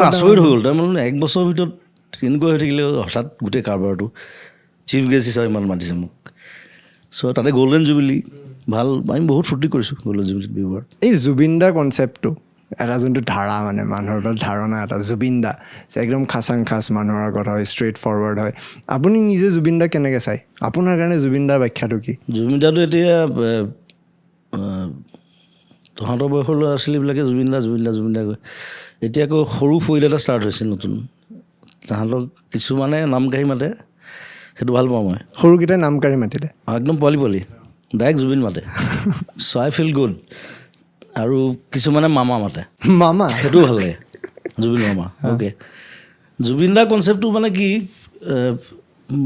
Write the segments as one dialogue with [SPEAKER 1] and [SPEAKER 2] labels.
[SPEAKER 1] আচৰিত হৈ গ'ল তাৰমানে 1 বছৰৰ ভিতৰত এনেকুৱা হৈ থাকিলে হঠাৎ গোটেই কাৰবাৰটো চিফ গেষ্ট হিচাপে ইমান মাতিছে মোক চ' তাতে গ'ল্ডেন জুবিলি ভাল আমি বহুত ফূৰ্তি কৰিছোঁ গ'ল্ডেন জুবিলিত ব্যৱহাৰ
[SPEAKER 2] এই জুবিন দা কনচেপ্টটো এটা যোনটো ধাৰা মানে মানুহৰ এটা ধাৰণা এটা জুবিন দা যে একদম খাচাং খাচ মানুহৰ আগত হয় ষ্ট্ৰেইট ফৰৱাৰ্ড হয় আপুনি নিজে জুবিন দা কেনেকৈ চায় আপোনাৰ কাৰণে জুবিন দাৰ ব্যাখ্যাটো কি
[SPEAKER 1] জুবিন দাটো এতিয়া তহঁতৰ বয়সৰ ল'ৰা ছোৱালীবিলাকে জুবিন দা কয় এতিয়া আকৌ সৰু ফৈল এটা ষ্টাৰ্ট হৈছে নতুন তাহাঁতক কিছুমানে নাম কাঢ়ি মাতে সেইটো ভাল পাওঁ মই
[SPEAKER 2] সৰুকেইটাই নাম কাঢ়ি মাতিলে
[SPEAKER 1] একদম পোৱালি ডাইৰেক্ট জুবিন মাতে চ' আই ফিল গুড আৰু কিছুমানে মামা মাতে
[SPEAKER 2] মামা
[SPEAKER 1] সেইটোও ভাল লাগে জুবিন মামা অ'কে জুবিন দা কনচেপ্টটো মানে কি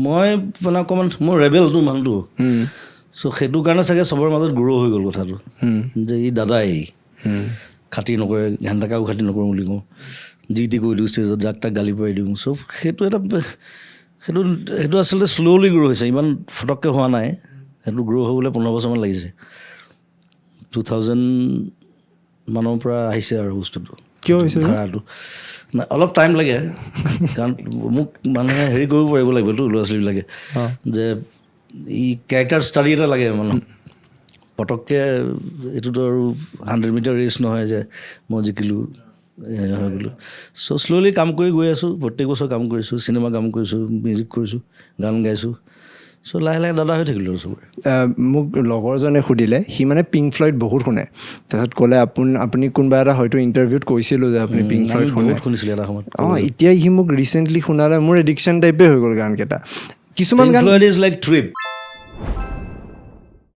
[SPEAKER 1] মই মানে অকণমান মোৰ ৰেবেলটো মানুহটো চ' সেইটো কাৰণে চাগে চবৰ মাজত গ্ৰ' হৈ গ'ল কথাটো যে ই দাদাই খাতি নকৰে ঘেন্টাকাও খাতি নকৰোঁ বুলি কওঁ যি টি কৰি দিওঁ ষ্টেজত যাক তাক গালি পাৰি দিওঁ চ' সেইটো সেইটো আচলতে শ্ল'লি গ্ৰ' হৈছে ইমান ফটককৈ হোৱা নাই সেইটো গ্ৰ' হ'বলৈ 15 বছৰমান লাগিছে 2000 মানৰ পৰা আহিছে আৰু বস্তুটো
[SPEAKER 2] কিয় হৈছে
[SPEAKER 1] ধাৰাটো নাই অলপ টাইম লাগে কাৰণ মোক মানুহে হেৰি কৰিব পাৰিব লাগিবতো ল'ৰা ছোৱালীবিলাকে যে ই কেৰেক্টাৰ ষ্টাডি এটা লাগে মানে পটককৈ এইটোতো আৰু 100 মিটাৰ ৰেচ নহয় যে মই জিকিলোঁ হৈ গ'লোঁ চ' শ্ল'লি কাম কৰি গৈ আছোঁ প্ৰত্যেক বছৰ কাম কৰিছোঁ চিনেমা কাম কৰিছোঁ মিউজিক কৰিছোঁ গান গাইছোঁ চ' লাহে লাহে দাদা হৈ থাকিলোঁ আৰু চবৰে
[SPEAKER 2] মোক লগৰজনে সুধিলে সি মানে পিংক ফ্লয়ড বহুত শুনে তাৰপিছত ক'লে আপুনি কোনোবা এটা হয়তো ইণ্টাৰভিউত কৈছিলোঁ যে আপুনি পিংক ফ্লয়ড শুনে
[SPEAKER 1] শুনিছিলোঁ এটা সময়ত
[SPEAKER 2] এতিয়া সি মোক ৰিচেণ্টলি শুনালে মোৰ এডিকশ্যন টাইপে হৈ গ'ল গানকেইটা কিছুমান গান
[SPEAKER 1] ইজ লাইক ট্ৰিপ